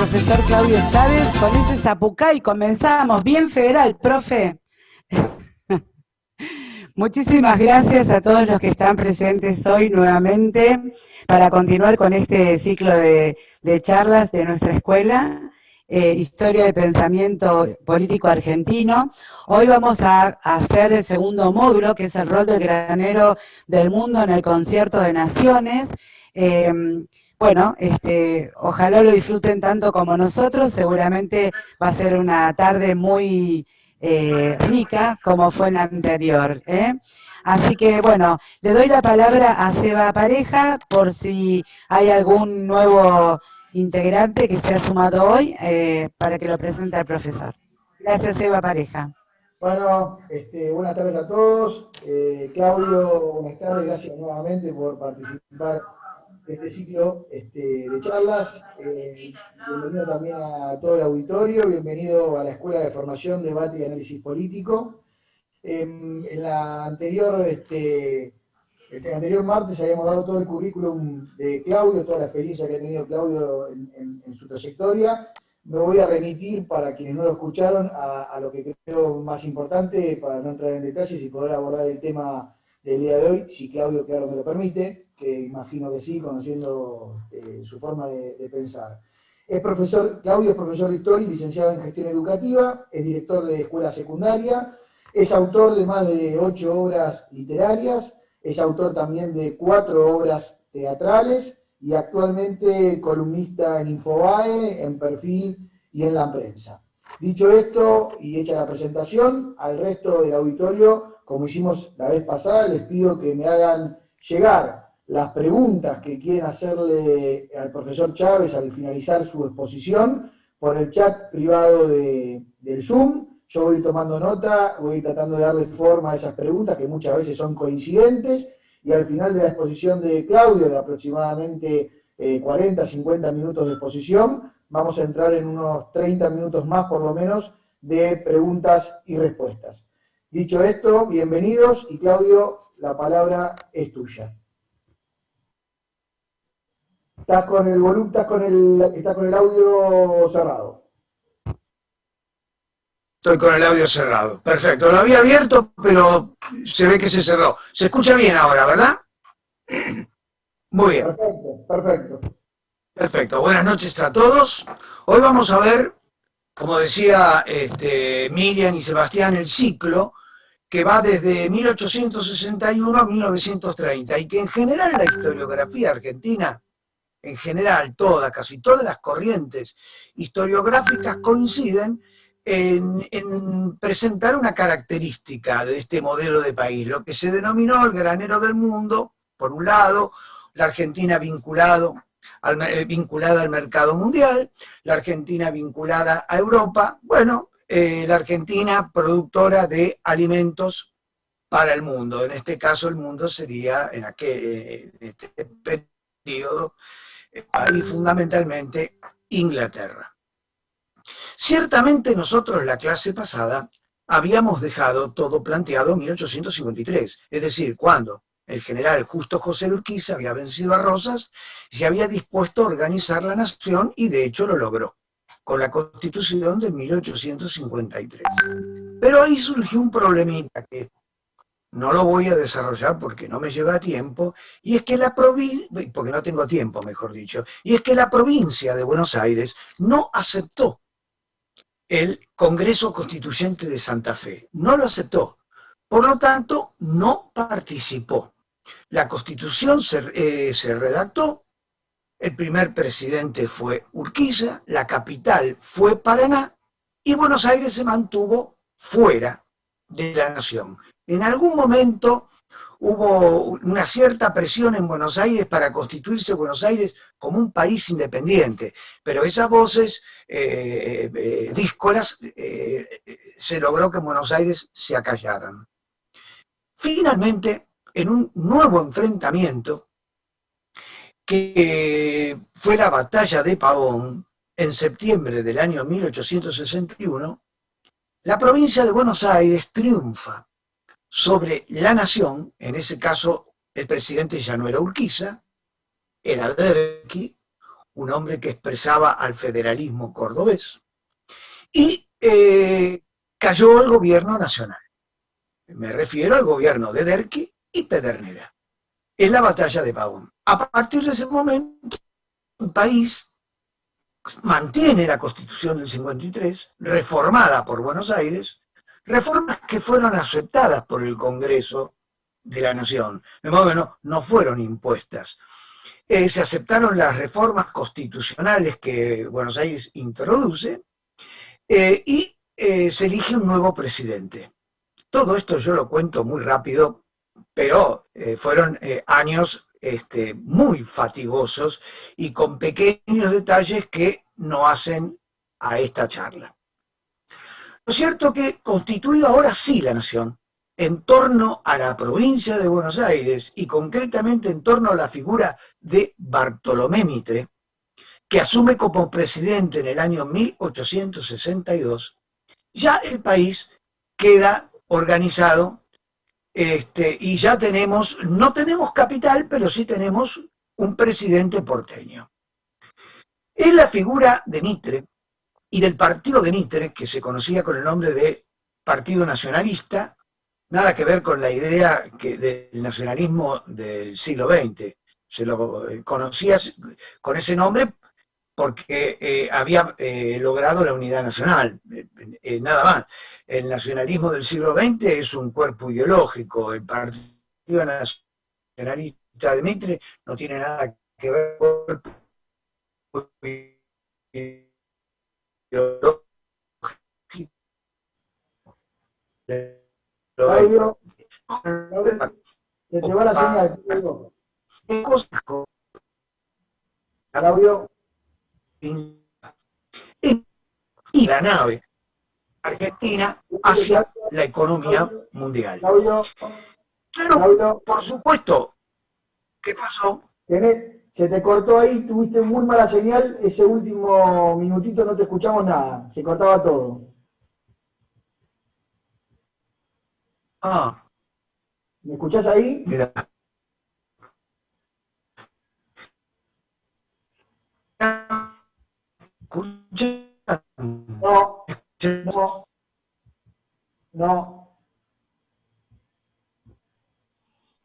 profesor Claudio Chávez con ese zapucay. Comenzamos, bien federal, profe. Muchísimas gracias a todos los que están presentes hoy nuevamente para continuar con este ciclo de charlas de nuestra escuela, Historia de Pensamiento Político Argentino. Hoy vamos a hacer el segundo módulo, que es el rol del granero del mundo en el concierto de naciones. Bueno, ojalá lo disfruten tanto como nosotros. Seguramente va a ser una tarde muy rica como fue en la anterior. Así que bueno, le doy la palabra a Seba Pareja por si hay algún nuevo integrante que se ha sumado hoy para que lo presente al profesor. Gracias, Seba Pareja. Bueno, buenas tardes a todos. Claudio, buenas tardes, gracias nuevamente por participar de este ciclo de charlas. Bienvenido también a todo el auditorio, bienvenido a la Escuela de Formación, Debate y Análisis Político. En la anterior, el anterior martes habíamos dado todo el currículum de Claudio, toda la experiencia que ha tenido Claudio en su trayectoria. Me voy a remitir, para quienes no lo escucharon, a lo que creo más importante, para no entrar en detalles y poder abordar el tema del día de hoy, si Claudio, claro, me lo permite, que imagino que sí, conociendo su forma de pensar. Claudio es profesor de Historia y licenciado en Gestión Educativa, es director de escuela secundaria, es autor de más de 8 obras literarias, es autor también de 4 obras teatrales, y actualmente columnista en Infobae, en Perfil y en La Prensa. Dicho esto y hecha la presentación, al resto del auditorio, como hicimos la vez pasada, les pido que me hagan llegar las preguntas que quieren hacerle al profesor Chávez al finalizar su exposición por el chat privado del Zoom. Yo voy tomando nota, voy tratando de darle forma a esas preguntas que muchas veces son coincidentes, y al final de la exposición de Claudio, de aproximadamente 40, 50 minutos de exposición, vamos a entrar en unos 30 minutos más por lo menos de preguntas y respuestas. Dicho esto, bienvenidos, y Claudio, la palabra es tuya. Estás con el volumen, estás con el audio cerrado. Estoy con el audio cerrado. Perfecto. Lo había abierto, pero se ve que se cerró. Se escucha bien ahora, ¿verdad? Muy bien. Perfecto, perfecto. Perfecto. Buenas noches a todos. Hoy vamos a ver, como decía Miriam y Sebastián, el ciclo que va desde 1861 a 1930 y que en general la historiografía argentina, en general casi todas las corrientes historiográficas coinciden en presentar una característica de este modelo de país, lo que se denominó el granero del mundo, por un lado, la Argentina vinculada al mercado mundial, la Argentina vinculada a Europa, bueno, la Argentina productora de alimentos para el mundo. En este caso el mundo sería, en este periodo, y fundamentalmente Inglaterra. Ciertamente nosotros la clase pasada habíamos dejado todo planteado en 1853, es decir, cuando el general Justo José de Urquiza había vencido a Rosas y se había dispuesto a organizar la nación, y de hecho lo logró, con la Constitución de 1853. Pero ahí surgió un problemita que no lo voy a desarrollar porque no me lleva tiempo, y es que porque no tengo tiempo, mejor dicho, y es que la provincia de Buenos Aires no aceptó el Congreso Constituyente de Santa Fe, no lo aceptó, por lo tanto no participó. La Constitución se redactó, el primer presidente fue Urquiza, la capital fue Paraná, y Buenos Aires se mantuvo fuera de la nación. En algún momento hubo una cierta presión en Buenos Aires para constituirse Buenos Aires como un país independiente, pero esas voces díscolas se logró que en Buenos Aires se acallaran. Finalmente, en un nuevo enfrentamiento, que fue la batalla de Pavón, en septiembre del año 1861, la provincia de Buenos Aires triunfa sobre la nación. En ese caso el presidente ya no era Urquiza, era Derqui, un hombre que expresaba al federalismo cordobés, y cayó el gobierno nacional. Me refiero al gobierno de Derqui y Pedernera, en la batalla de Pavón. A partir de ese momento, el país mantiene la Constitución del 53, reformada por Buenos Aires, reformas que fueron aceptadas por el Congreso de la Nación, de modo que no fueron impuestas. Se aceptaron las reformas constitucionales que Buenos Aires introduce y se elige un nuevo presidente. Todo esto yo lo cuento muy rápido, pero fueron años muy fatigosos y con pequeños detalles que no hacen a esta charla. Lo cierto que constituido ahora sí la nación, en torno a la provincia de Buenos Aires y concretamente en torno a la figura de Bartolomé Mitre, que asume como presidente en el año 1862, ya el país queda organizado y ya no tenemos capital, pero sí tenemos un presidente porteño. Es la figura de Mitre y del partido de Mitre, que se conocía con el nombre de Partido Nacionalista, nada que ver con la idea del nacionalismo del siglo XX. Se lo conocía con ese nombre porque había logrado la unidad nacional, nada más. El nacionalismo del siglo XX es un cuerpo ideológico, el Partido Nacionalista de Mitre no tiene nada que ver con el cuerpo ideológico. Claudio, se te va la señal, Claudio. Y la nave argentina hacia la economía mundial. Claudio, Claro, por supuesto. ¿Qué pasó? Se te cortó ahí, tuviste muy mala señal, ese último minutito no te escuchamos nada, se cortaba todo. ¿Me escuchás ahí? Mira. No.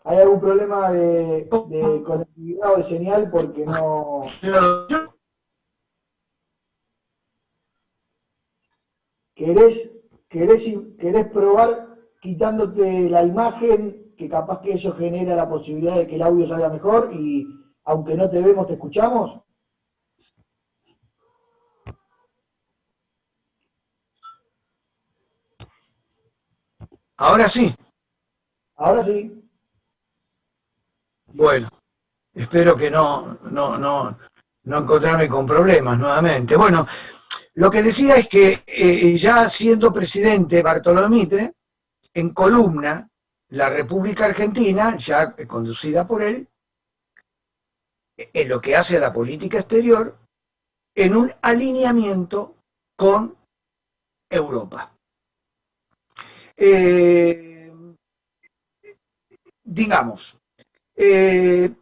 ¿Hay algún problema de conectividad o de señal? Porque no... ¿Querés probar quitándote la imagen, que capaz que eso genera la posibilidad de que el audio salga mejor y aunque no te vemos, te escuchamos? Ahora sí. Ahora sí. Bueno, espero que no encontrarme con problemas nuevamente. Bueno, lo que decía es que ya siendo presidente Bartolomé Mitre, en columna, la República Argentina, ya conducida por él, en lo que hace a la política exterior, en un alineamiento con Europa. Digamos, hoy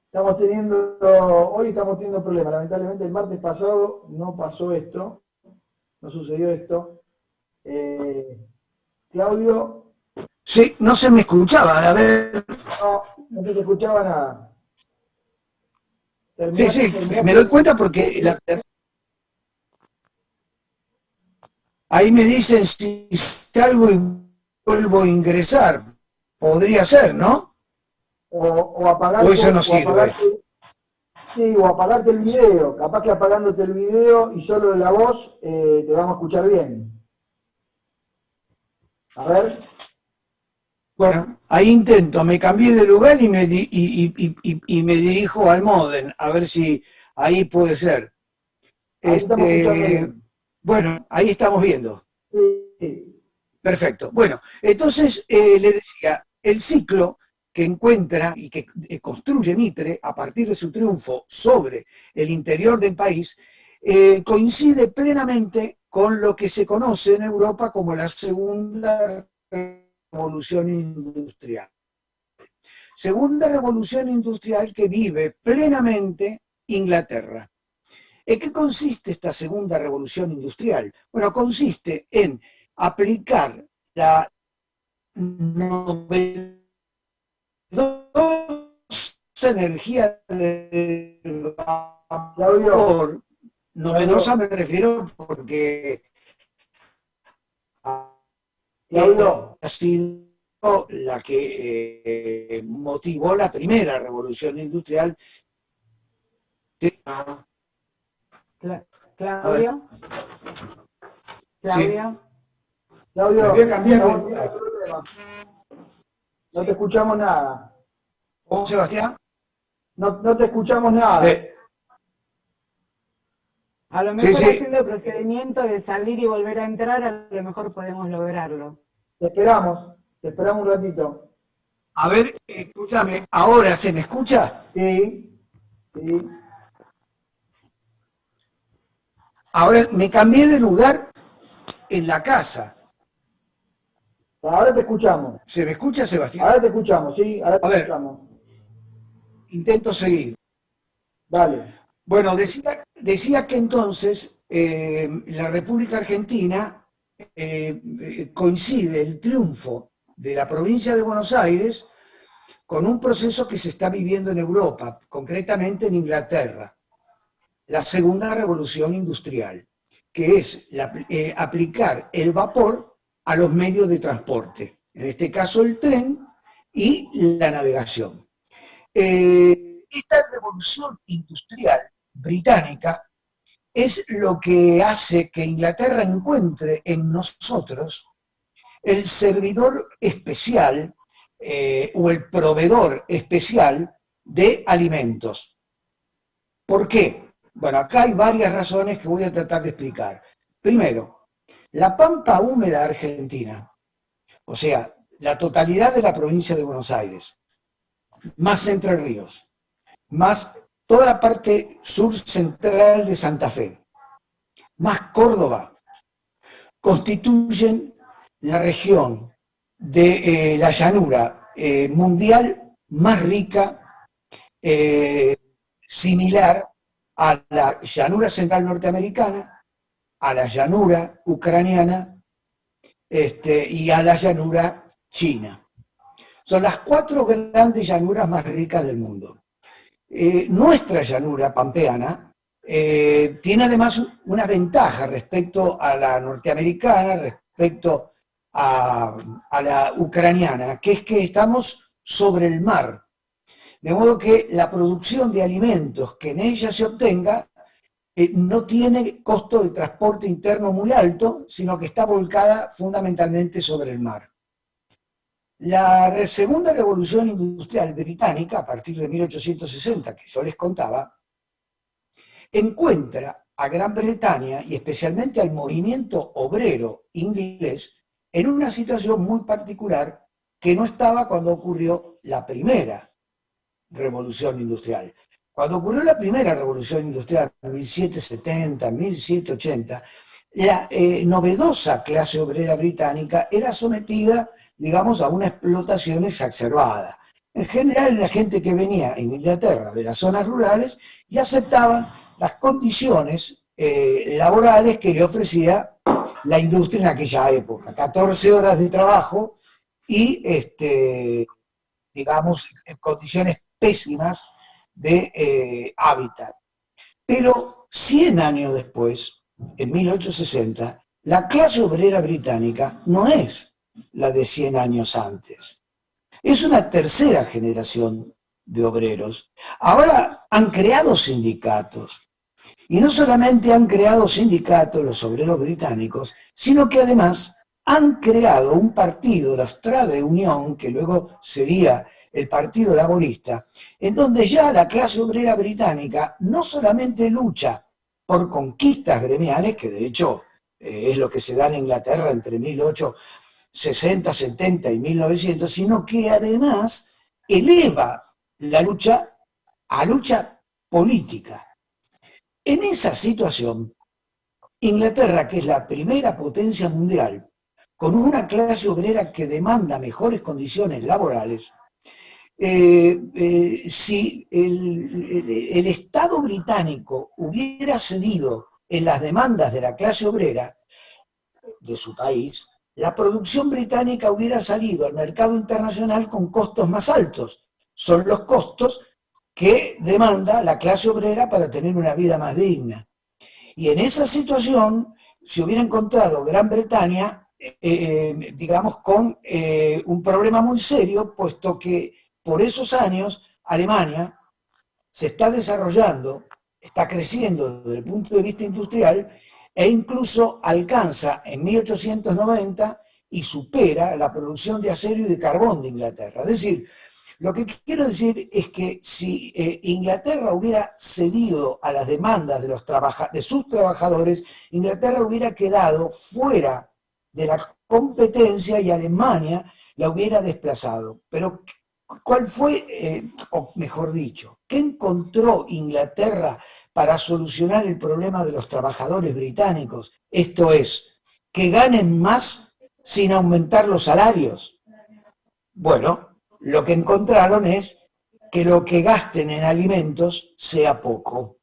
estamos teniendo problemas. Lamentablemente el martes pasado no pasó esto, no sucedió esto. Claudio. Sí, no se me escuchaba, a ver. No se escuchaba nada. Sí, me doy cuenta porque ahí me dicen si salgo y vuelvo a ingresar. Podría ser, ¿no? O apagarte, o eso no sirve. Sí, o apagarte el video. Capaz que apagándote el video y solo la voz te vamos a escuchar bien. A ver. Bueno, ahí intento, me cambié de lugar y me dirijo al modem, a ver si ahí puede ser. Bueno, ahí estamos viendo. Sí. Perfecto. Bueno, entonces le decía, el ciclo que encuentra y que construye Mitre a partir de su triunfo sobre el interior del país coincide plenamente con lo que se conoce en Europa como la segunda revolución industrial. Segunda revolución industrial que vive plenamente Inglaterra. ¿En qué consiste esta segunda revolución industrial? Bueno, consiste en aplicar la novedosa energía del vapor. Novedosa me refiero porque ha sido la que motivó la primera revolución industrial. Claudio. Claudio. Claudio, voy a cambiar no te escuchamos nada. ¿Cómo, Sebastián? No te escuchamos nada. A lo mejor haciendo el procedimiento de salir y volver a entrar, a lo mejor podemos lograrlo. Te esperamos un ratito. A ver, escúchame, ¿ahora se me escucha? Sí. Ahora me cambié de lugar en la casa. Ahora te escuchamos. ¿Se me escucha, Sebastián? Ahora te escuchamos, sí, ahora te escuchamos. Intento seguir. Dale. Bueno, decía que entonces la República Argentina coincide el triunfo de la provincia de Buenos Aires con un proceso que se está viviendo en Europa, concretamente en Inglaterra, la segunda revolución industrial, que es aplicar el vapor a los medios de transporte, en este caso el tren y la navegación. Esta revolución industrial británica es lo que hace que Inglaterra encuentre en nosotros el servidor especial o el proveedor especial de alimentos. ¿Por qué? Bueno, acá hay varias razones que voy a tratar de explicar. Primero, la pampa húmeda argentina, o sea, la totalidad de la provincia de Buenos Aires, más Entre Ríos, más toda la parte sur central de Santa Fe, más Córdoba, constituyen la región de la llanura mundial más rica, similar a la llanura central norteamericana, a la llanura ucraniana y a la llanura china. Son las 4 grandes llanuras más ricas del mundo. Nuestra llanura pampeana tiene además una ventaja respecto a la norteamericana, respecto a la ucraniana, que es que estamos sobre el mar. De modo que la producción de alimentos que en ella se obtenga no tiene costo de transporte interno muy alto, sino que está volcada fundamentalmente sobre el mar. La segunda revolución industrial británica, a partir de 1860, que yo les contaba, encuentra a Gran Bretaña y especialmente al movimiento obrero inglés en una situación muy particular que no estaba cuando ocurrió la primera revolución industrial. Cuando ocurrió la primera revolución industrial, en 1770, 1780, la novedosa clase obrera británica era sometida, digamos, a una explotación exacerbada. En general, la gente que venía en Inglaterra de las zonas rurales y aceptaban las condiciones laborales que le ofrecía la industria en aquella época. 14 horas de trabajo y, digamos, en condiciones pésimas de hábitat. Pero 100 años después, en 1860, la clase obrera británica no es la de 100 años antes. Es una tercera generación de obreros. Ahora han creado sindicatos. Y no solamente han creado sindicatos los obreros británicos, sino que además han creado un partido, la Trade Union, que luego sería el Partido Laborista, en donde ya la clase obrera británica no solamente lucha por conquistas gremiales, que de hecho es lo que se da en Inglaterra entre 1860, 70 y 1900, sino que además eleva la lucha a lucha política. En esa situación, Inglaterra, que es la primera potencia mundial, con una clase obrera que demanda mejores condiciones laborales, si el Estado británico hubiera cedido en las demandas de la clase obrera de su país, la producción británica hubiera salido al mercado internacional con costos más altos. Son los costos que demanda la clase obrera para tener una vida más digna. Y en esa situación se hubiera encontrado Gran Bretaña, digamos, con un problema muy serio, puesto que por esos años Alemania se está desarrollando, está creciendo desde el punto de vista industrial e incluso alcanza en 1890 y supera la producción de acero y de carbón de Inglaterra. Es decir, lo que quiero decir es que si Inglaterra hubiera cedido a las demandas de sus trabajadores, Inglaterra hubiera quedado fuera de la competencia y Alemania la hubiera desplazado. Pero ¿cuál fue, o mejor dicho, qué encontró Inglaterra para solucionar el problema de los trabajadores británicos? Esto es, que ganen más sin aumentar los salarios. Bueno, lo que encontraron es que lo que gasten en alimentos sea poco,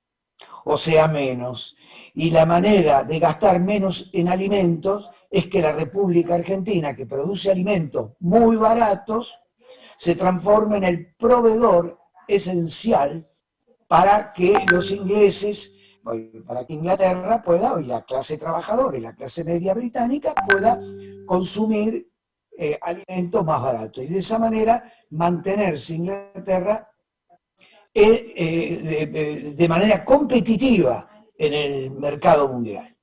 o sea menos. Y la manera de gastar menos en alimentos es que la República Argentina, que produce alimentos muy baratos, se transforme en el proveedor esencial para que los ingleses, para que Inglaterra pueda, y la clase trabajadora y la clase media británica pueda consumir alimentos más baratos. Y de esa manera mantenerse Inglaterra de manera competitiva en el mercado mundial.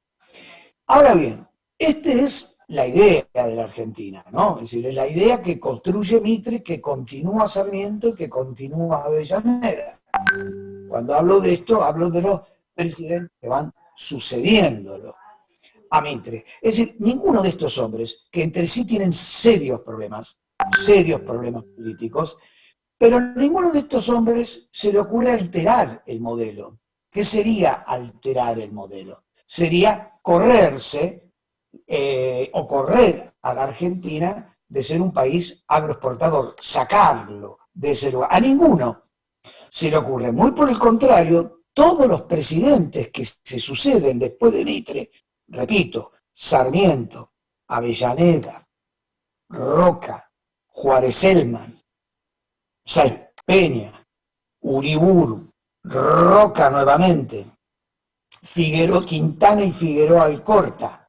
Ahora bien, esta es la idea de la Argentina, ¿no? Es decir, es la idea que construye Mitre, que continúa Sarmiento y que continúa Avellaneda. Cuando hablo de esto, hablo de los presidentes que van sucediéndolo a Mitre. Es decir, ninguno de estos hombres, que entre sí tienen serios problemas políticos, pero a ninguno de estos hombres se le ocurre alterar el modelo. ¿Qué sería alterar el modelo? Sería correrse o correr a la Argentina de ser un país agroexportador, sacarlo de ese lugar. A ninguno se le ocurre. Muy por el contrario, todos los presidentes que se suceden después de Mitre, repito, Sarmiento, Avellaneda, Roca, Juárez Celman, Sáenz Peña, Uriburu, Roca nuevamente, Figueroa, Quintana y Figueroa Alcorta,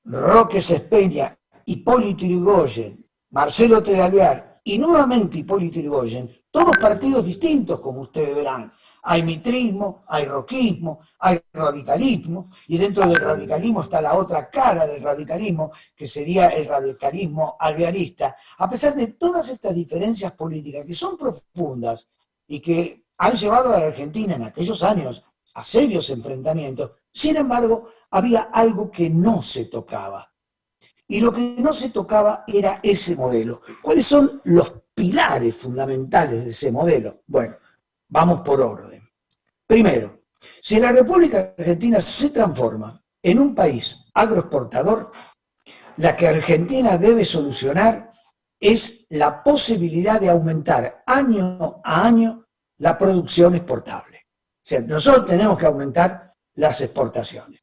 Roque Cespeña, Hipólito Yrigoyen, Marcelo T. de Alvear y nuevamente Hipólito Yrigoyen, todos partidos distintos, como ustedes verán. Hay mitrismo, hay roquismo, hay radicalismo, y dentro del radicalismo está la otra cara del radicalismo, que sería el radicalismo alvearista. A pesar de todas estas diferencias políticas, que son profundas y que han llevado a la Argentina en aquellos años a serios enfrentamientos, sin embargo, había algo que no se tocaba. Y lo que no se tocaba era ese modelo. ¿Cuáles son los pilares fundamentales de ese modelo? Bueno, vamos por orden. Primero, si la República Argentina se transforma en un país agroexportador, la que Argentina debe solucionar es la posibilidad de aumentar año a año la producción exportable. O sea, nosotros tenemos que aumentar las exportaciones.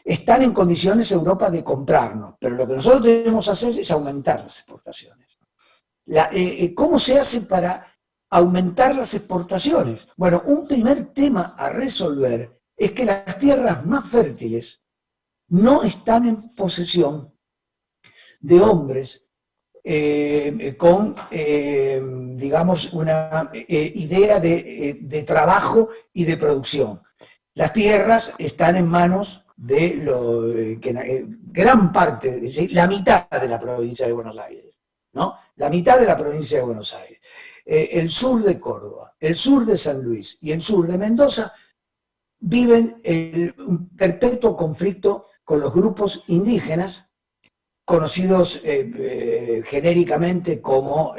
Están en condiciones Europa de comprarnos, pero lo que nosotros debemos hacer es aumentar las exportaciones. ¿Cómo se hace para aumentar las exportaciones? Bueno, un primer tema a resolver es que las tierras más fértiles no están en posesión de hombres con, digamos, una idea de trabajo y de producción. Las tierras están en manos de gran parte, es decir, la mitad de la provincia de Buenos Aires, ¿no? La mitad de la provincia de Buenos Aires. El sur de Córdoba, el sur de San Luis y el sur de Mendoza viven un perpetuo conflicto con los grupos indígenas, conocidos genéricamente como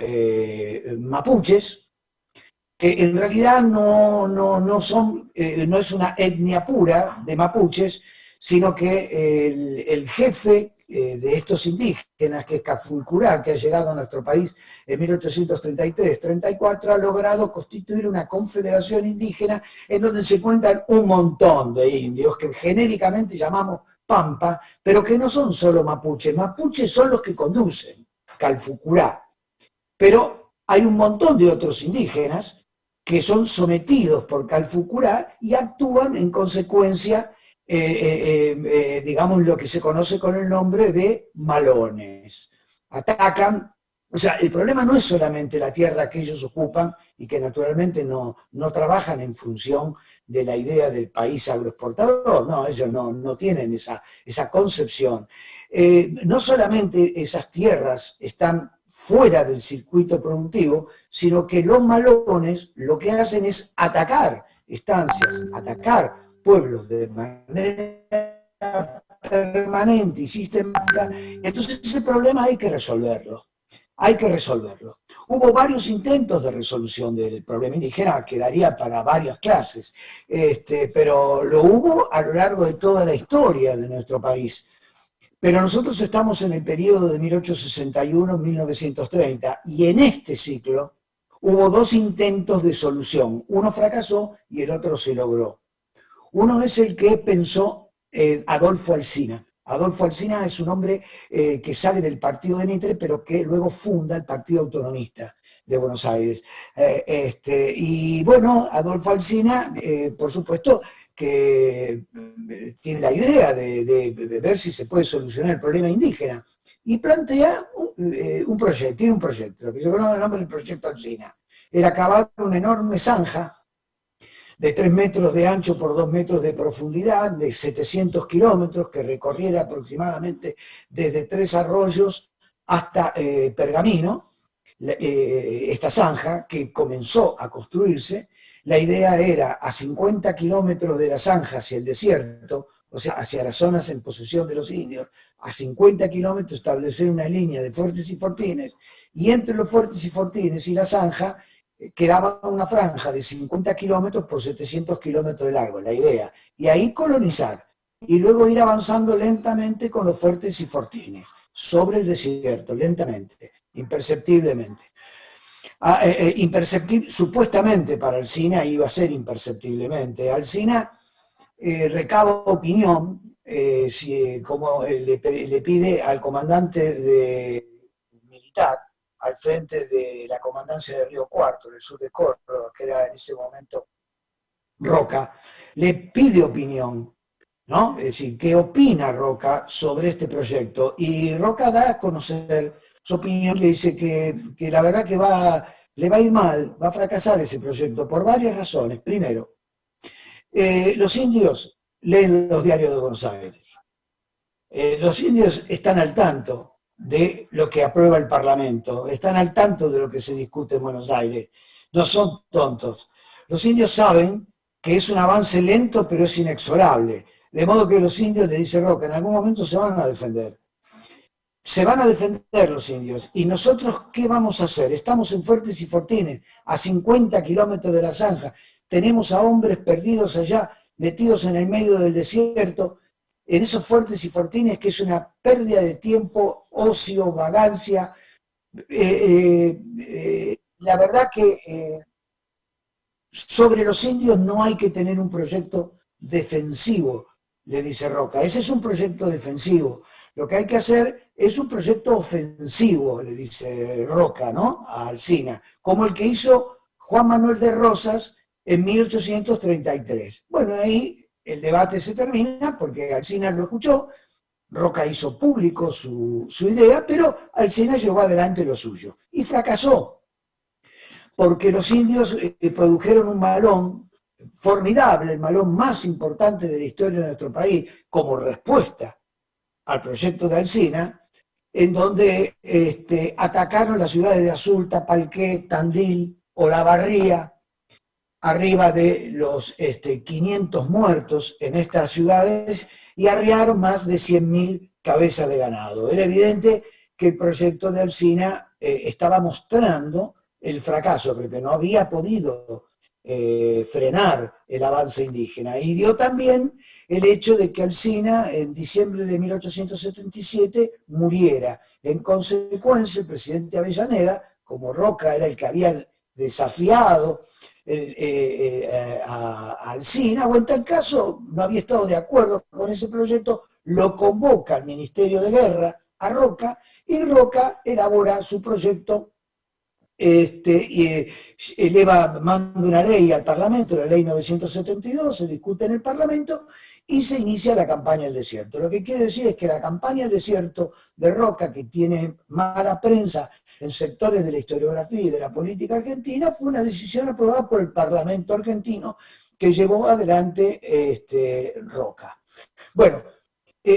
mapuches, que en realidad no es una etnia pura de mapuches, sino que el jefe de estos indígenas, que es Cafulcurá, que ha llegado a nuestro país en 1833-34, ha logrado constituir una confederación indígena en donde se encuentran un montón de indios que genéricamente llamamos Pampa, pero que no son solo mapuches. Mapuches son los que conducen Calfucurá, pero hay un montón de otros indígenas que son sometidos por Calfucurá y actúan en consecuencia, digamos, lo que se conoce con el nombre de malones. Atacan, o sea, el problema no es solamente la tierra que ellos ocupan y que naturalmente no trabajan en función de la idea del país agroexportador, no, ellos no tienen esa concepción. No solamente esas tierras están fuera del circuito productivo, sino que los malones lo que hacen es atacar estancias, atacar pueblos de manera permanente y sistemática. Entonces ese problema hay que resolverlo. Hay que resolverlo. Hubo varios intentos de resolución del problema indígena, que daría para varias clases, pero lo hubo a lo largo de toda la historia de nuestro país. Pero nosotros estamos en el periodo de 1861-1930, y en este ciclo hubo dos intentos de solución. Uno fracasó y el otro se logró. Uno es el que pensó Adolfo Alsina. Adolfo Alsina es un hombre que sale del partido de Mitre, pero que luego funda el Partido Autonomista de Buenos Aires. Y bueno, Adolfo Alsina, por supuesto, que tiene la idea de ver si se puede solucionar el problema indígena, y plantea un proyecto, tiene un proyecto, lo que se conoce el nombre del proyecto Alsina. Era cavar una enorme zanja de 3 metros de ancho por 2 metros de profundidad, de 700 kilómetros, que recorriera aproximadamente desde 3 arroyos hasta Pergamino, esta zanja que comenzó a construirse. La idea era a 50 kilómetros de la zanja hacia el desierto, o sea, hacia las zonas en posesión de los indios, a 50 kilómetros establecer una línea de fuertes y fortines, y entre los fuertes y fortines y la zanja quedaba una franja de 50 kilómetros por 700 kilómetros de largo, la idea, y ahí colonizar, y luego ir avanzando lentamente con los fuertes y fortines, sobre el desierto, lentamente, imperceptiblemente. Supuestamente para Alsina iba a ser imperceptiblemente. Alsina recaba opinión, como le pide al comandante militar, al frente de la comandancia de Río Cuarto, en el sur de Córdoba, que era en ese momento Roca, le pide opinión, ¿no? Es decir, ¿qué opina Roca sobre este proyecto? Y Roca da a conocer su opinión, le dice que la verdad que le va a ir mal, va a fracasar ese proyecto por varias razones. Primero, los indios leen los diarios de Buenos Aires. Los indios están al tanto de lo que aprueba el Parlamento, están al tanto de lo que se discute en Buenos Aires, no son tontos. Los indios saben que es un avance lento, pero es inexorable, de modo que los indios, le dice Roca, en algún momento se van a defender. Se van a defender los indios, y nosotros, ¿qué vamos a hacer? Estamos en Fuertes y Fortines, a 50 kilómetros de la zanja, tenemos a hombres perdidos allá, metidos en el medio del desierto, en esos Fuertes y Fortines, que es una pérdida de tiempo, ocio, vagancia. La verdad que sobre los indios no hay que tener un proyecto defensivo, le dice Roca. Ese es un proyecto defensivo. Lo que hay que hacer es un proyecto ofensivo, le dice Roca, ¿no?, a Alsina, como el que hizo Juan Manuel de Rosas en 1833. Bueno, ahí el debate se termina porque Alsina lo escuchó, Roca hizo público su idea, pero Alsina llevó adelante lo suyo y fracasó, porque los indios produjeron un malón formidable, el malón más importante de la historia de nuestro país, como respuesta al proyecto de Alsina, en donde atacaron las ciudades de Azul, Palqué, Tandil, Olavarría, arriba de los 500 muertos en estas ciudades, y arriaron más de 100.000 cabezas de ganado. Era evidente que el proyecto de Alsina estaba mostrando el fracaso, porque no había podido frenar el avance indígena. Y dio también el hecho de que Alsina, en diciembre de 1877, muriera. En consecuencia, el presidente Avellaneda, como Roca era el que había desafiado a Alsina, o en tal caso no había estado de acuerdo con ese proyecto, lo convoca al Ministerio de Guerra a Roca, y Roca elabora su proyecto y manda una ley al Parlamento, la ley 972, se discute en el Parlamento y se inicia la campaña del desierto. Lo que quiere decir es que la campaña del desierto de Roca, que tiene mala prensa en sectores de la historiografía y de la política argentina, fue una decisión aprobada por el Parlamento argentino que llevó adelante Roca. Bueno,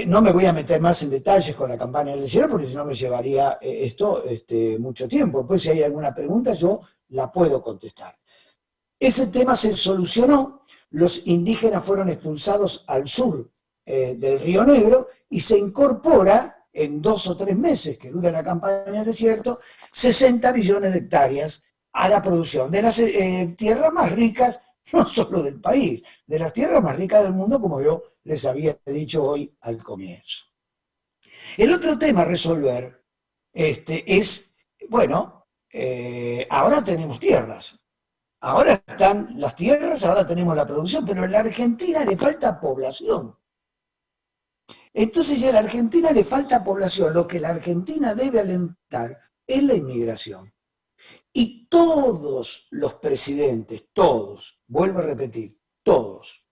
no me voy a meter más en detalles con la campaña del desierto porque si no me llevaría esto mucho tiempo. Después si hay alguna pregunta yo la puedo contestar. Ese tema se solucionó, los indígenas fueron expulsados al sur del Río Negro y se incorpora en 2 o 3 meses que dura la campaña del desierto 60 millones de hectáreas a la producción de las tierras más ricas, no solo del país, de las tierras más ricas del mundo, como yo les había dicho hoy al comienzo. El otro tema a resolver es, bueno, ahora tenemos tierras, ahora están las tierras, ahora tenemos la producción, pero a la Argentina le falta población. Entonces, si a la Argentina le falta población, lo que la Argentina debe alentar es la inmigración. Y todos los presidentes, todos, vuelvo a repetir, todos,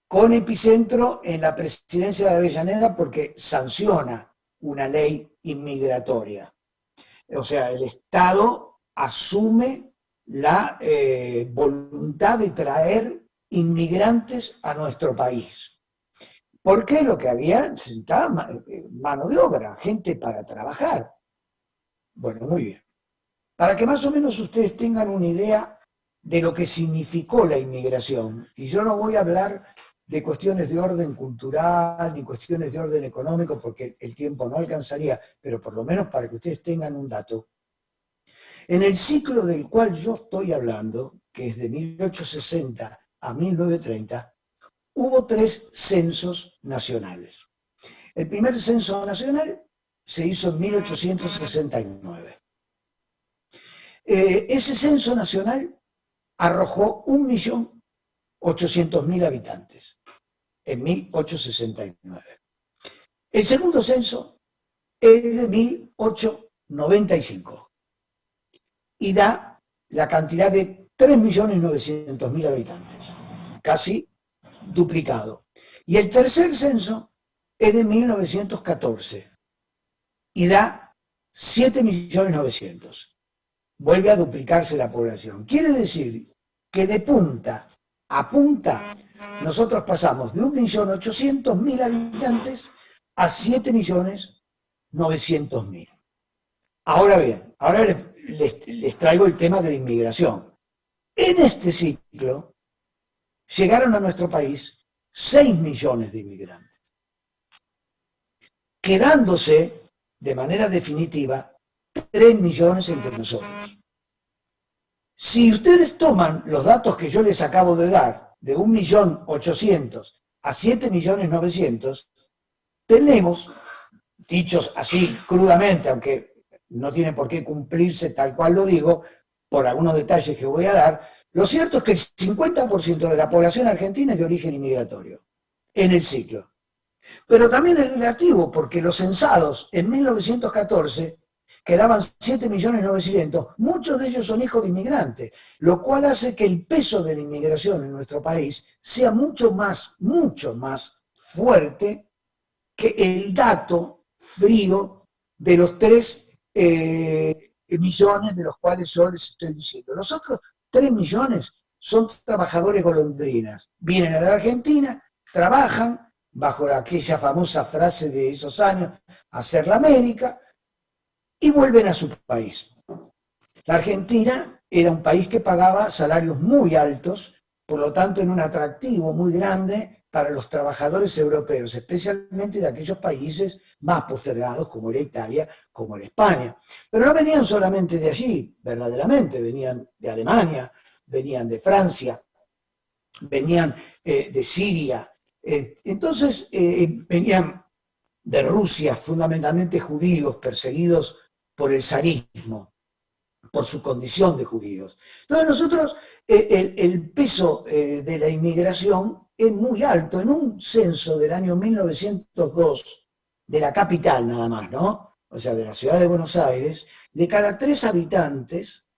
con epicentro en la presidencia de Avellaneda porque sanciona una ley inmigratoria. O sea, el Estado asume la voluntad de traer inmigrantes a nuestro país. Porque lo que había necesitaba mano de obra, gente para trabajar. Bueno, muy bien. Para que más o menos ustedes tengan una idea de lo que significó la inmigración, y yo no voy a hablar de cuestiones de orden cultural ni cuestiones de orden económico porque el tiempo no alcanzaría, pero por lo menos para que ustedes tengan un dato. En el ciclo del cual yo estoy hablando, que es de 1860 a 1930, hubo 3 censos nacionales. El primer censo nacional se hizo en 1869. Ese censo nacional arrojó 1.800.000 habitantes en 1869. El segundo censo es de 1895 y da la cantidad de 3.900.000 habitantes, casi duplicado. Y el tercer censo es de 1914 y da 7.900.000. Vuelve a duplicarse la población. Quiere decir que de punta a punta nosotros pasamos de 1.800.000 habitantes a 7.900.000. Ahora bien, ahora les traigo el tema de la inmigración. En este ciclo llegaron a nuestro país 6 millones de inmigrantes, quedándose de manera definitiva 3 millones entre nosotros. Si ustedes toman los datos que yo les acabo de dar, de 1.800.000 a 7.900.000, tenemos, dichos así crudamente, aunque no tiene por qué cumplirse tal cual lo digo, por algunos detalles que voy a dar, lo cierto es que el 50% de la población argentina es de origen inmigratorio, en el ciclo. Pero también es relativo, porque los censados en 1914 quedaban 7.900.000, muchos de ellos son hijos de inmigrantes, lo cual hace que el peso de la inmigración en nuestro país sea mucho más fuerte que el dato frío de los 3 millones de los cuales yo les estoy diciendo. Los otros 3 millones son trabajadores golondrinas, vienen a la Argentina, trabajan bajo aquella famosa frase de esos años, hacer la América, y vuelven a su país. La Argentina era un país que pagaba salarios muy altos, por lo tanto era un atractivo muy grande para los trabajadores europeos, especialmente de aquellos países más postergados como era Italia, como era España. Pero no venían solamente de allí, verdaderamente, venían de Alemania, venían de Francia, venían de Siria, entonces venían de Rusia, fundamentalmente judíos, perseguidos por el zarismo, por su condición de judíos. Entonces nosotros, el peso de la inmigración es muy alto. En un censo del año 1902, de la capital nada más, ¿no? O sea, de la ciudad de Buenos Aires, de cada 3 habitantes,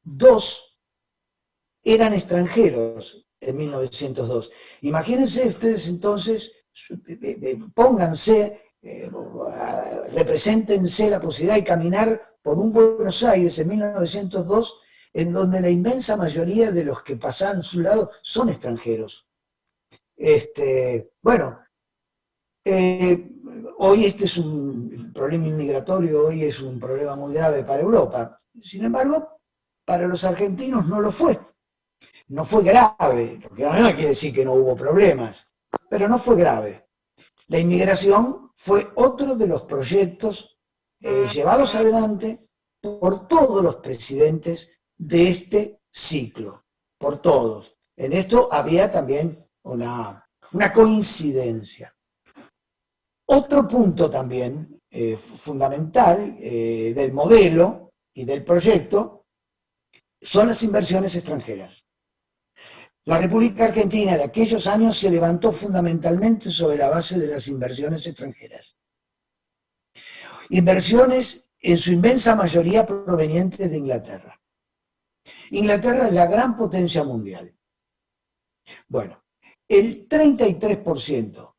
2 eran extranjeros en 1902. Imagínense ustedes entonces, pónganse, represéntense la posibilidad de caminar por un Buenos Aires en 1902, en donde la inmensa mayoría de los que pasaban a su lado son extranjeros. Bueno, hoy este es un problema inmigratorio, hoy es un problema muy grave para Europa. Sin embargo, para los argentinos no lo fue. No fue grave, lo que no quiere decir que no hubo problemas, pero no fue grave. La inmigración fue otro de los proyectos llevados adelante por todos los presidentes de este ciclo, por todos. En esto había también una coincidencia. Otro punto también fundamental del modelo y del proyecto son las inversiones extranjeras. La República Argentina de aquellos años se levantó fundamentalmente sobre la base de las inversiones extranjeras. Inversiones en su inmensa mayoría provenientes de Inglaterra. Inglaterra es la gran potencia mundial. Bueno, el 33%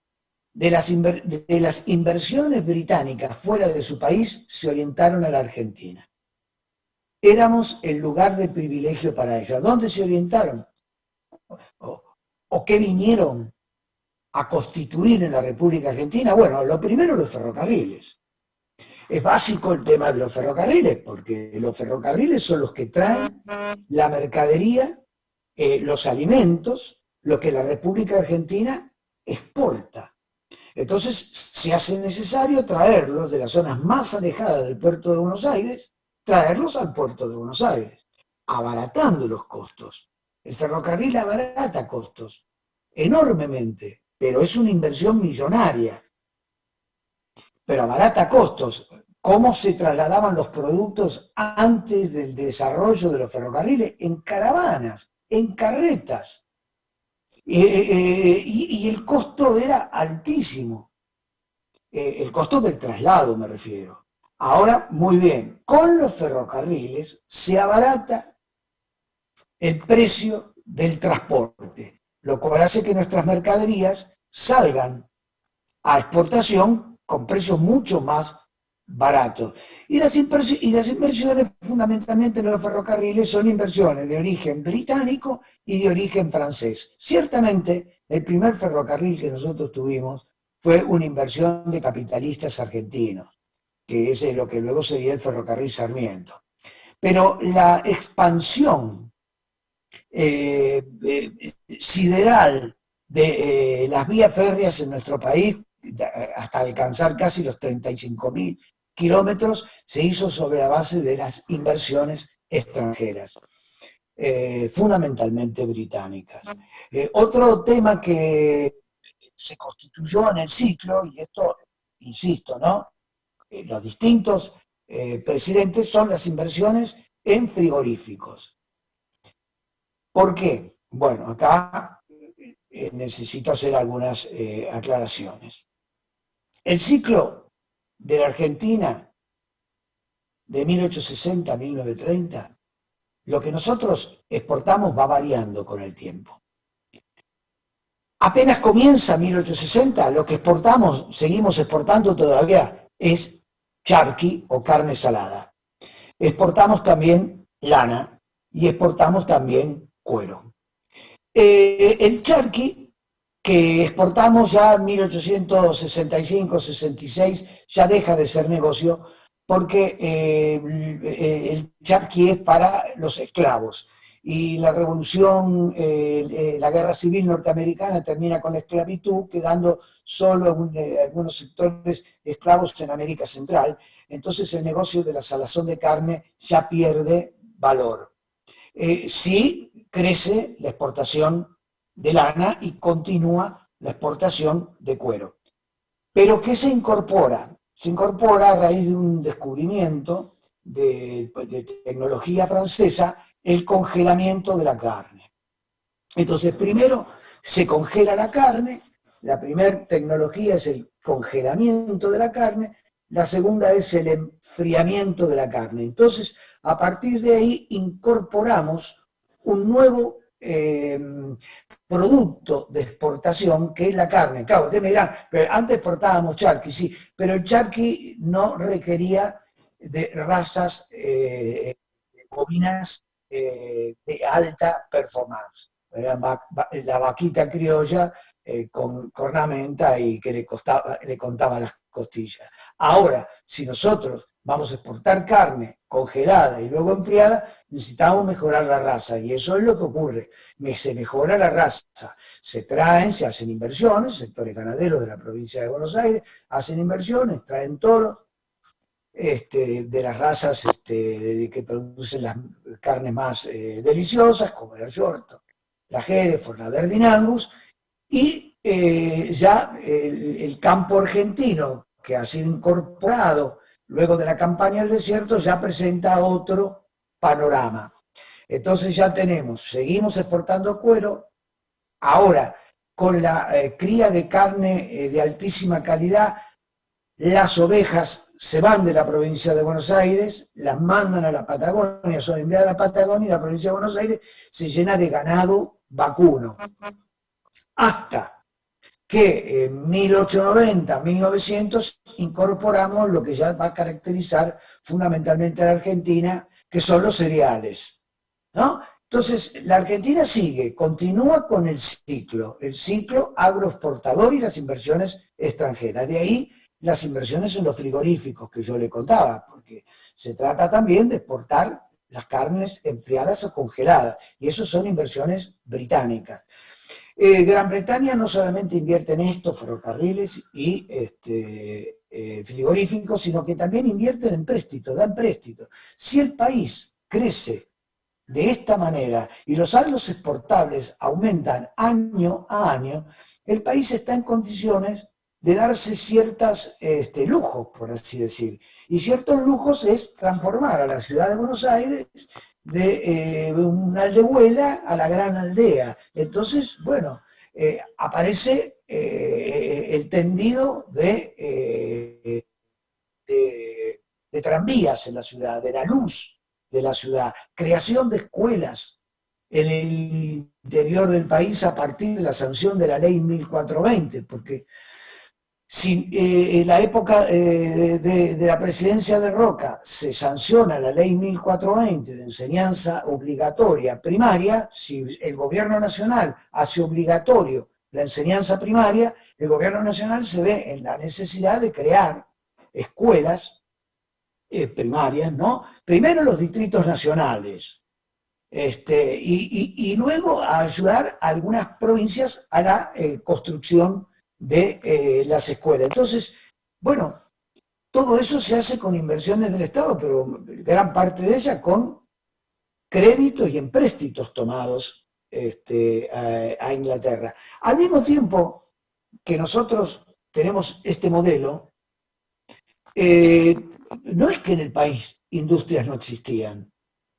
de las inversiones británicas fuera de su país se orientaron a la Argentina. Éramos el lugar de privilegio para ellos. ¿A dónde se orientaron? ¿O qué vinieron a constituir en la República Argentina? Bueno, lo primero, los ferrocarriles. Es básico el tema de los ferrocarriles, porque los ferrocarriles son los que traen la mercadería, los alimentos, lo que la República Argentina exporta. Entonces se hace necesario traerlos de las zonas más alejadas del puerto de Buenos Aires, traerlos al puerto de Buenos Aires, abaratando los costos. El ferrocarril abarata costos enormemente, pero es una inversión millonaria. Pero abarata costos. ¿Cómo se trasladaban los productos antes del desarrollo de los ferrocarriles? En caravanas, en carretas. Y el costo era altísimo. El costo del traslado me refiero. Ahora, muy bien, con los ferrocarriles se abarata el precio del transporte, lo cual hace que nuestras mercaderías salgan a exportación con precios mucho más baratos. Y las inversiones fundamentalmente en los ferrocarriles son inversiones de origen británico y de origen francés. Ciertamente, el primer ferrocarril que nosotros tuvimos fue una inversión de capitalistas argentinos, que es lo que luego sería el ferrocarril Sarmiento. Pero la expansión sideral de las vías férreas en nuestro país, hasta alcanzar casi los 35.000 kilómetros, se hizo sobre la base de las inversiones extranjeras, fundamentalmente británicas. Otro tema que se constituyó en el ciclo, y esto, insisto, ¿no? Los distintos presidentes, son las inversiones en frigoríficos. ¿Por qué? Bueno, acá necesito hacer algunas aclaraciones. El ciclo de la Argentina de 1860 a 1930, lo que nosotros exportamos va variando con el tiempo. Apenas comienza 1860, lo que exportamos, seguimos exportando todavía, es charqui o carne salada. Exportamos también lana y exportamos también cuero. El charqui que exportamos ya en 1865-66 ya deja de ser negocio porque el charqui es para los esclavos. Y la revolución, la guerra civil norteamericana termina con la esclavitud, quedando solo algunos sectores esclavos en América Central. Entonces el negocio de la salazón de carne ya pierde valor. sí crece la exportación de lana y continúa la exportación de cuero. Pero ¿qué se incorpora? Se incorpora a raíz de un descubrimiento de tecnología francesa, el congelamiento de la carne. Entonces, primero se congela la carne, la primera tecnología es el congelamiento de la carne, la segunda es el enfriamiento de la carne. Entonces, a partir de ahí incorporamos un nuevo producto de exportación, que es la carne. Claro, usted me dirá, pero antes exportábamos charqui, sí, pero el charqui no requería de razas bovinas de alta performance. Era la vaquita criolla con cornamenta y que le contaba las costillas. Ahora, si nosotros vamos a exportar carne congelada y luego enfriada, necesitamos mejorar la raza, y eso es lo que ocurre. Se mejora la raza, se traen, se hacen inversiones, sectores ganaderos de la provincia de Buenos Aires hacen inversiones, traen toros, de las razas que producen las carnes más deliciosas, como el Yorto, la Hereford, la Verdin Angus, y ya el campo argentino, que ha sido incorporado luego de la campaña del desierto, ya presenta otro panorama. Entonces ya seguimos exportando cuero, ahora con la cría de carne de altísima calidad. Las ovejas se van de la provincia de Buenos Aires, las mandan a la Patagonia, son enviadas a la Patagonia, y la provincia de Buenos Aires se llena de ganado vacuno. Hasta que en 1890, 1900, incorporamos lo que ya va a caracterizar fundamentalmente a la Argentina, que son los cereales, ¿no? Entonces, la Argentina continúa con el ciclo agroexportador y las inversiones extranjeras. De ahí las inversiones en los frigoríficos que yo le contaba, porque se trata también de exportar las carnes enfriadas o congeladas, y eso son inversiones británicas. Gran Bretaña no solamente invierte en esto, ferrocarriles y frigoríficos, sino que también invierten en préstito, dan préstito. Si el país crece de esta manera y los saldos exportables aumentan año a año, el país está en condiciones de darse ciertos lujos, por así decir. Y ciertos lujos es transformar a la ciudad de Buenos Aires de una aldehuela a la gran aldea. Entonces, bueno, aparece el tendido de tranvías en la ciudad, de la luz de la ciudad, creación de escuelas en el interior del país a partir de la sanción de la ley 1420, porque si en la época de la presidencia de Roca se sanciona la ley 1420 de enseñanza obligatoria primaria, si el gobierno nacional hace obligatorio la enseñanza primaria, el gobierno nacional se ve en la necesidad de crear escuelas primarias, ¿no? Primero los distritos nacionales, y luego a ayudar a algunas provincias a la construcción de las escuelas. Entonces, bueno, todo eso se hace con inversiones del Estado, pero gran parte de ellas con créditos y empréstitos tomados a Inglaterra. Al mismo tiempo que nosotros tenemos este modelo, no es que en el país industrias no existían,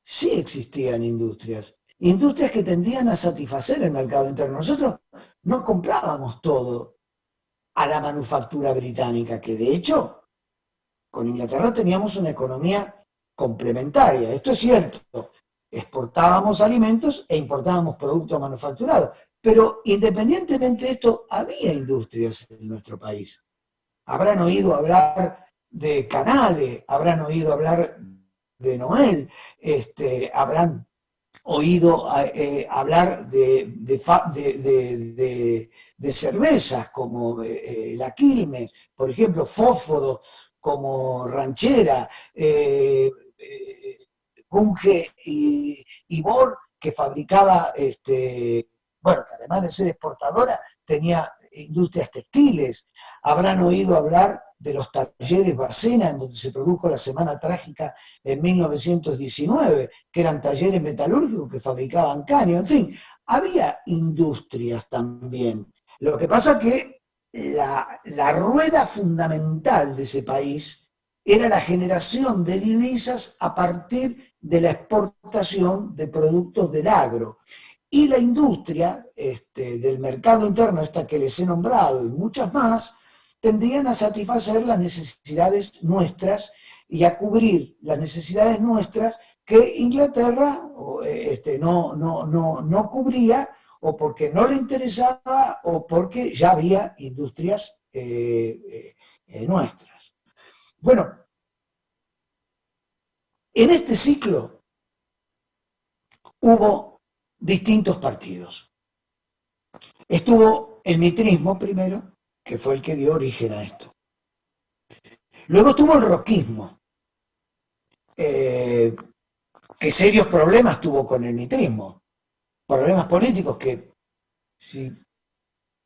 sí existían industrias que tendían a satisfacer el mercado interno. Nosotros no comprábamos todo a la manufactura británica, que de hecho con Inglaterra teníamos una economía complementaria. Esto es cierto, exportábamos alimentos e importábamos productos manufacturados, pero independientemente de esto, había industrias en nuestro país. Habrán oído hablar de Canale, habrán oído hablar de Noel, habrán oído hablar de cervezas como la Quilmes, por ejemplo, Fósforo como Ranchera, Bunge y Bor, que fabricaba, bueno, que además de ser exportadora, tenía industrias textiles. Habrán oído hablar de los talleres Bacena, en donde se produjo la Semana Trágica en 1919, que eran talleres metalúrgicos que fabricaban caño, en fin, había industrias también. Lo que pasa que la rueda fundamental de ese país era la generación de divisas a partir de la exportación de productos del agro. Y la industria del mercado interno, esta que les he nombrado y muchas más, tendrían a satisfacer las necesidades nuestras y a cubrir las necesidades nuestras que Inglaterra no cubría, o porque no le interesaba, o porque ya había industrias nuestras. Bueno, en este ciclo hubo distintos partidos. Estuvo el mitrismo primero, que fue el que dio origen a esto. Luego estuvo el roquismo, que serios problemas tuvo con el mitrismo, problemas políticos que, si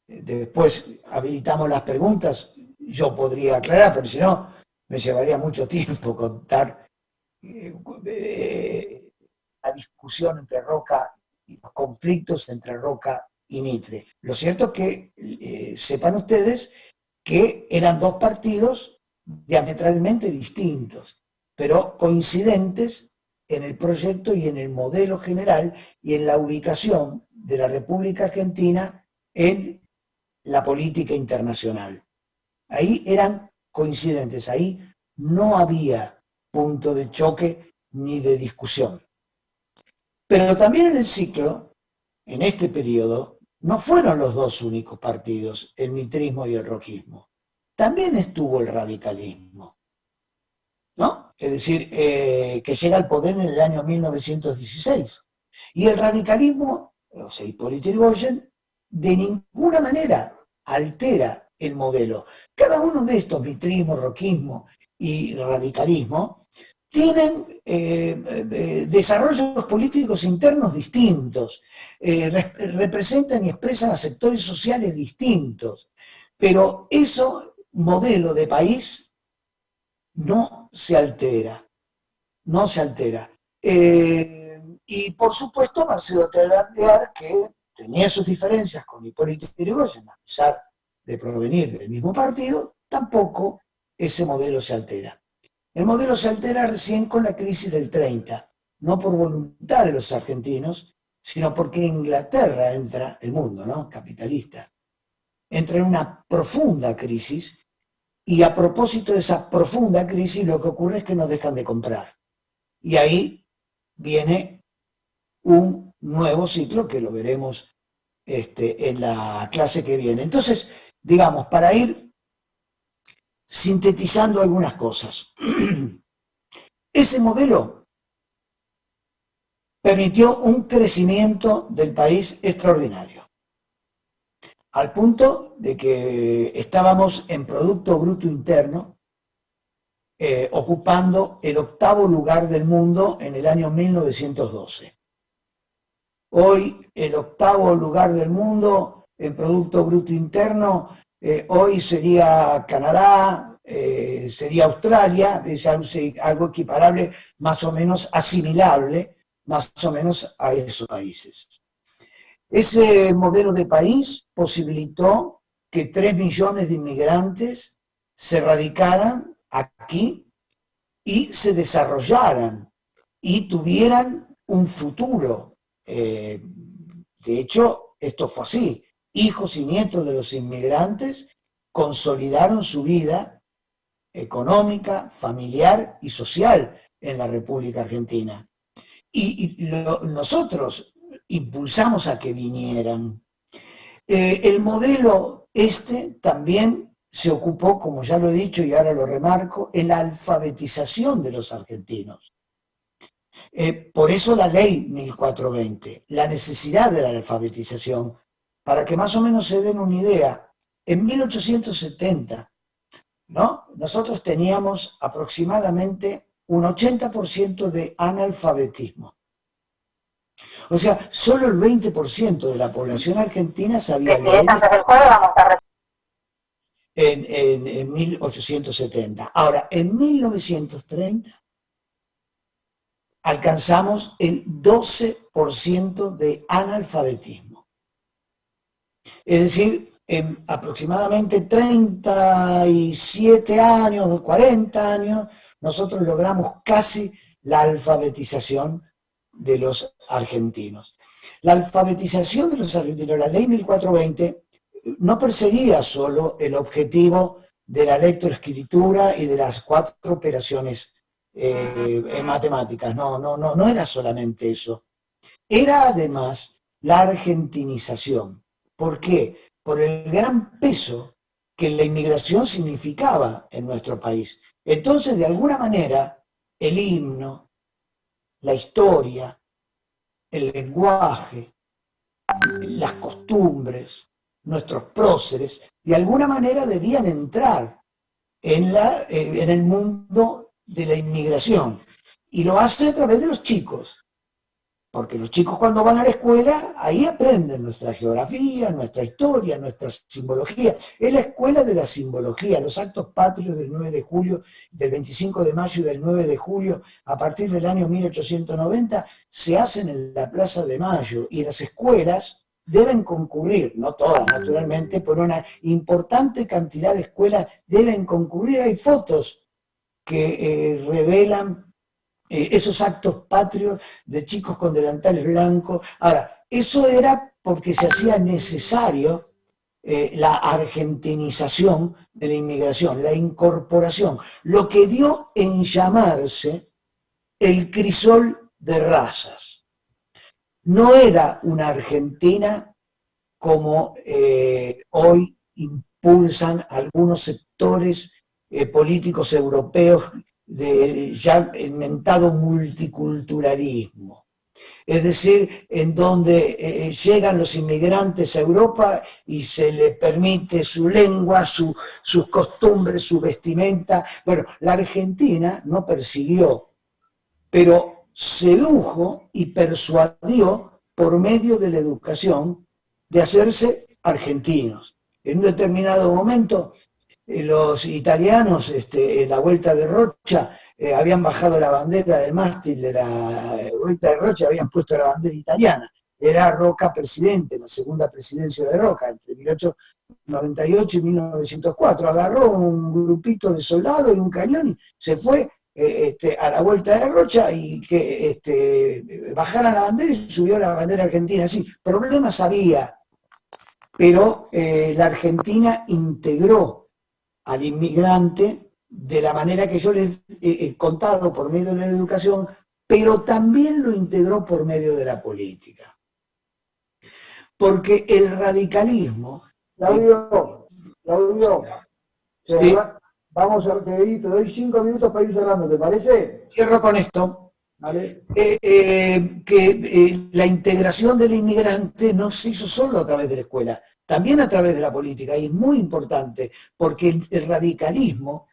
después habilitamos las preguntas, yo podría aclarar, pero si no, me llevaría mucho tiempo contar la discusión entre Roca y los conflictos entre Roca y Mitre. Lo cierto es que sepan ustedes que eran dos partidos diametralmente distintos, pero coincidentes en el proyecto y en el modelo general y en la ubicación de la República Argentina en la política internacional. Ahí eran coincidentes, ahí no había punto de choque ni de discusión. Pero también en el ciclo, en este periodo, no fueron los dos únicos partidos, el mitrismo y el roquismo. También estuvo el radicalismo, ¿no? Es decir, que llega al poder en el año 1916. Y el radicalismo, o sea, Hipólito Yrigoyen, de ninguna manera altera el modelo. Cada uno de estos, mitrismo, roquismo y radicalismo, tienen desarrollos políticos internos distintos, representan y expresan a sectores sociales distintos, pero ese modelo de país no se altera, no se altera. Y por supuesto Marcelo Terrar, que tenía sus diferencias con Hipólito Yrigoyen, a pesar de provenir del mismo partido, tampoco ese modelo se altera. El modelo se altera recién con la crisis del 30, no por voluntad de los argentinos, sino porque Inglaterra entra, el mundo, ¿no?, capitalista, entra en una profunda crisis, y a propósito de esa profunda crisis lo que ocurre es que nos dejan de comprar. Y ahí viene un nuevo ciclo que lo veremos en la clase que viene. Entonces, digamos, para ir sintetizando algunas cosas. Ese modelo permitió un crecimiento del país extraordinario, al punto de que estábamos en Producto Bruto Interno, ocupando el 8º lugar del mundo en el año 1912. Hoy el 8º lugar del mundo en Producto Bruto Interno, hoy sería Canadá, sería Australia, es algo equiparable, más o menos asimilable, más o menos a esos países. Ese modelo de país posibilitó que 3 millones de inmigrantes se radicaran aquí y se desarrollaran y tuvieran un futuro. De hecho, esto fue así. Hijos y nietos de los inmigrantes consolidaron su vida económica, familiar y social en la República Argentina. Nosotros impulsamos a que vinieran. El modelo también se ocupó, como ya lo he dicho y ahora lo remarco, en la alfabetización de los argentinos. Por eso la ley 1420, la necesidad de la alfabetización, para que más o menos se den una idea. En 1870, ¿no?, nosotros teníamos aproximadamente un 80% de analfabetismo. O sea, solo el 20% de la población argentina sabía leer. en 1870. Ahora, en 1930 alcanzamos el 12% de analfabetismo. Es decir, en aproximadamente 37 años, 40 años, nosotros logramos casi la alfabetización de los argentinos. La alfabetización de los argentinos, la ley 1420, no perseguía solo el objetivo de la lectoescritura y de las 4 operaciones matemáticas. No era solamente eso. Era además la argentinización. ¿Por qué? Por el gran peso que la inmigración significaba en nuestro país. Entonces, de alguna manera, el himno, la historia, el lenguaje, las costumbres, nuestros próceres, de alguna manera debían entrar en el mundo de la inmigración. Y lo hace a través de los chicos. Porque los chicos cuando van a la escuela, ahí aprenden nuestra geografía, nuestra historia, nuestra simbología. Es la escuela de la simbología, los actos patrios del 9 de julio, del 25 de mayo y del 9 de julio, a partir del año 1890, se hacen en la Plaza de Mayo, y las escuelas deben concurrir, no todas naturalmente, pero una importante cantidad de escuelas deben concurrir. Hay fotos que revelan esos actos patrios de chicos con delantales blancos. Ahora, eso era porque se hacía necesario la argentinización de la inmigración, la incorporación, lo que dio en llamarse el crisol de razas. No era una Argentina como hoy impulsan algunos sectores políticos europeos de ya inventado multiculturalismo. Es decir, en donde llegan los inmigrantes a Europa y se les permite su lengua, sus costumbres, su vestimenta. Bueno, la Argentina no persiguió, pero sedujo y persuadió por medio de la educación de hacerse argentinos. En un determinado momento, los italianos, en la Vuelta de Rocha, habían bajado la bandera del mástil de la Vuelta de Rocha, habían puesto la bandera italiana. Era Roca presidente, la segunda presidencia de Roca, entre 1898 y 1904. Agarró un grupito de soldados y un cañón, se fue a la Vuelta de Rocha y que bajaran la bandera, y subió la bandera argentina. Sí, problemas había, pero la Argentina integró al inmigrante de la manera que yo les he contado, por medio de la educación, pero también lo integró por medio de la política. Porque el radicalismo... Claudio, sí. Vamos a te doy 5 minutos para ir cerrando, ¿te parece? Cierro con esto. Vale. La integración del inmigrante no se hizo solo a través de la escuela, también a través de la política, y es muy importante, porque el radicalismo,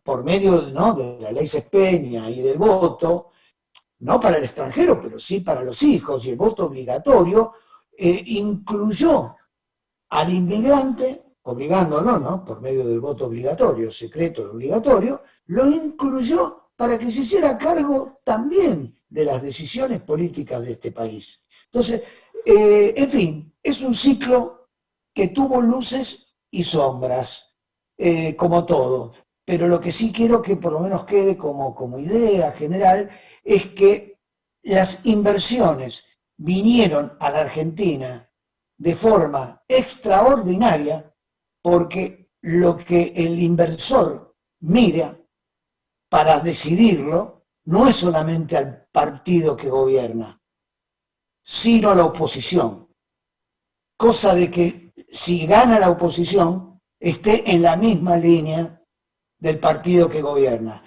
por medio, ¿no?, de la ley Sespeña y del voto, no para el extranjero, pero sí para los hijos, y el voto obligatorio, incluyó al inmigrante, obligándolo, ¿no?, por medio del voto obligatorio, secreto obligatorio, lo incluyó para que se hiciera cargo también de las decisiones políticas de este país. Entonces, en fin, es un ciclo que tuvo luces y sombras, como todo. Pero lo que sí quiero que por lo menos quede como idea general es que las inversiones vinieron a la Argentina de forma extraordinaria, porque lo que el inversor mira para decidirlo no es solamente al partido que gobierna, sino a la oposición. Cosa de que si gana la oposición, esté en la misma línea del partido que gobierna.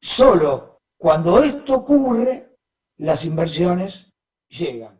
Solo cuando esto ocurre, las inversiones llegan.